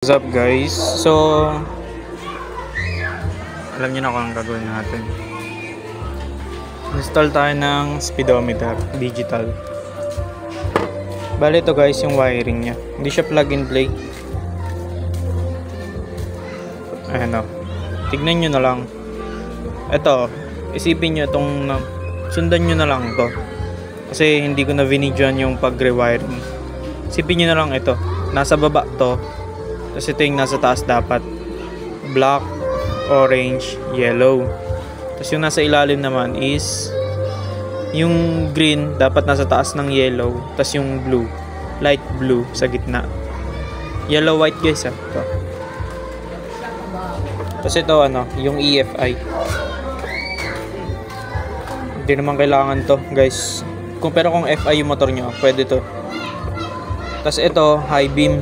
What's up guys? So alam niyo na kung ang gagawin natin. Install tayo ng speedometer digital. Bale ito guys yung wiring nya. Hindi siya plug and play. Ayan o. Tignan nyo na lang. Ito, isipin nyo itong sundan nyo na lang to. Kasi hindi ko na vinidyoan yung pag-rewiring. Isipin nyo na lang ito. Nasa baba to. Tapos ito yung nasa taas dapat. Black, orange, yellow. Tapos yung nasa ilalim naman is yung green dapat nasa taas ng yellow. Tapos yung blue, light blue sa gitna. Yellow white guys ha. Ito. Tapos ito ano, yung EFI. Hindi naman kailangan to guys. Pero kung FI yung motor nyo, pwede to. Tapos ito, high beam.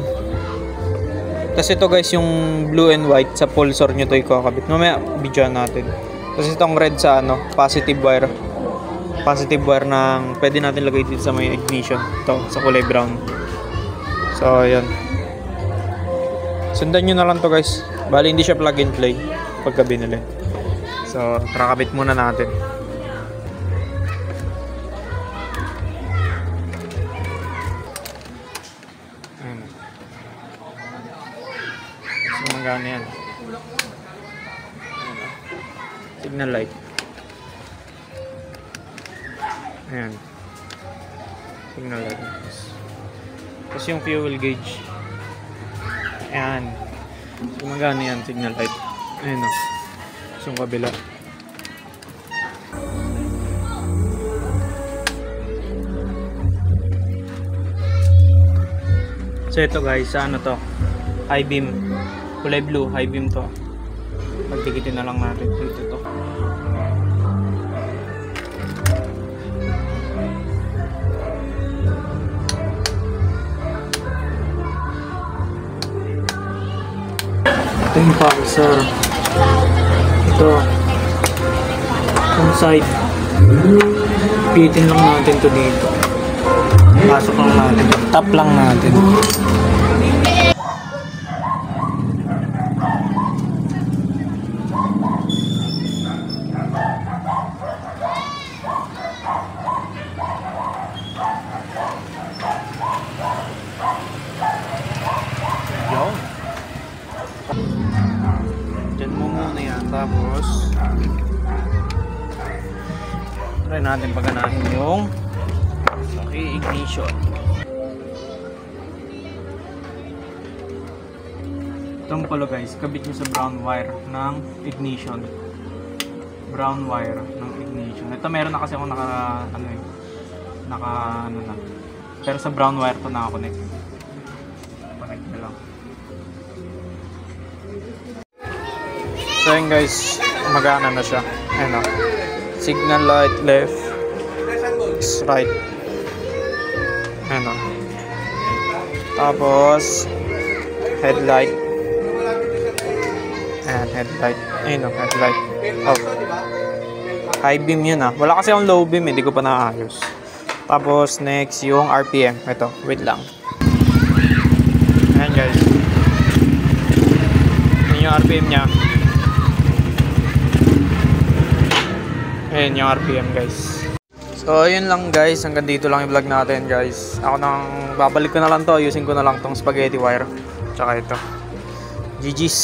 Tapos ito guys, yung blue and white sa pulsar nyo to ikakabit. Mamaya video natin. Tapos itong red sa ano, positive wire. Positive wire ng pwede natin lagay dito sa may ignition. Ito, sa kulay brown. So, ayan. Sundan nyo na lang to guys. Bali hindi siya plug and play pagka binili. So, tara kabit muna natin. Ayan. So, magana yan. Signal light. Ayan. Signal light. Tapos yung fuel gauge. Ayan. Gumagana yan, signal light. Ayan o. So, yung kabila. So, ito guys, ano to? High beam. Kulay blue, high beam to. Pagdikitin na lang natin dito to. Ito yung pulsar. Ito. Yung side. Pitin lang natin to dito. Pasok lang natin. Tap lang natin. Diyan mo muna yan. Tapos try natin paganahin yung ignition. Itong pala guys, kabit nyo sa brown wire ng ignition. Brown wire ng ignition. Ito meron na kasi ako naka na. Pero sa brown wire to naka-connect. Connect na lang. So yun guys, magana na siya. Ayan o. Signal light left, right. Ayan o. Tapos headlight. Ayan, headlight. Ayan o, headlight. Off. High beam yun ah. Wala kasi akong low beam, hindi ko pa naayos. Tapos next yung RPM. Ito, wait lang. Ayan guys. Ayan yung RPM nya. Ayan yung RPM guys. So yun lang guys, hanggang dito lang yung vlog natin guys. Ako nang babalik ko na lang to, ayusin ko na lang tong spaghetti wire. Tsaka ito. GG's.